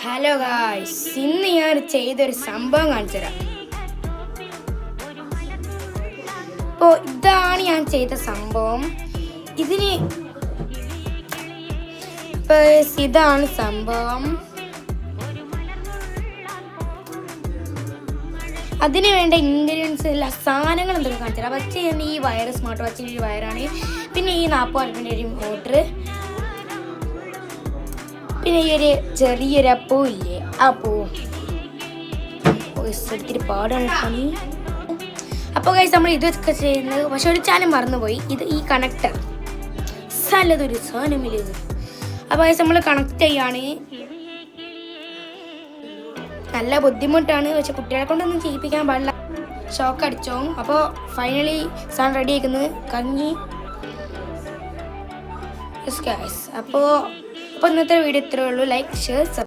Hello guys, ഇന്ന് ഞാൻ ചെയ്തൊരു സംഭവം കാണിച്ചു തരാം. ഇപ്പോൾ ഇതാണ് ഞാൻ ചെയ്ത സംഭവം. ഇതാണ് സംഭവം. അതിന് വേണ്ട ഇൻഗ്രീഡിയൻസ് എല്ലാ സാധനങ്ങൾ എന്തൊക്കെ കാണിച്ചു തരാം. പക്ഷേ ഈ വയർ സ്മാർട്ട് വാച്ചിൻ്റെ ഒരു വയറാണ്. പിന്നെ ഈ 40 ഒരു മോട്ടർ. പിന്നെ ഈ ഒരു ചെറിയൊരു പൂവില്ലേ, ആ പൂവും എടുത്തിട്ട് പാടാണ് പണി. അപ്പോൾ കഴിച്ച് നമ്മൾ ഇതൊക്കെ ചെയ്യുന്നത്. പക്ഷെ ഒരു സാധനം മറന്നുപോയി. ഈ കണക്ടർ നല്ലതൊരു സാധനമില്ല ഇത്. അപ്പോൾ കഴിച്ച് നമ്മൾ കണക്ട് ചെയ്യാണ്. നല്ല ബുദ്ധിമുട്ടാണ്, പക്ഷെ കുട്ടികളെ കൊണ്ടൊന്നും ചെയ്യിപ്പിക്കാൻ പാടില്ല. ഷോക്ക് അടിച്ചോ. അപ്പോൾ ഫൈനലി സാധനം റെഡി ആക്കുന്നത് കഞ്ഞി. അപ്പോൾ ഇന്നത്തെ വീഡിയോ ഇത്രയേ ഉള്ളൂ. Like, share,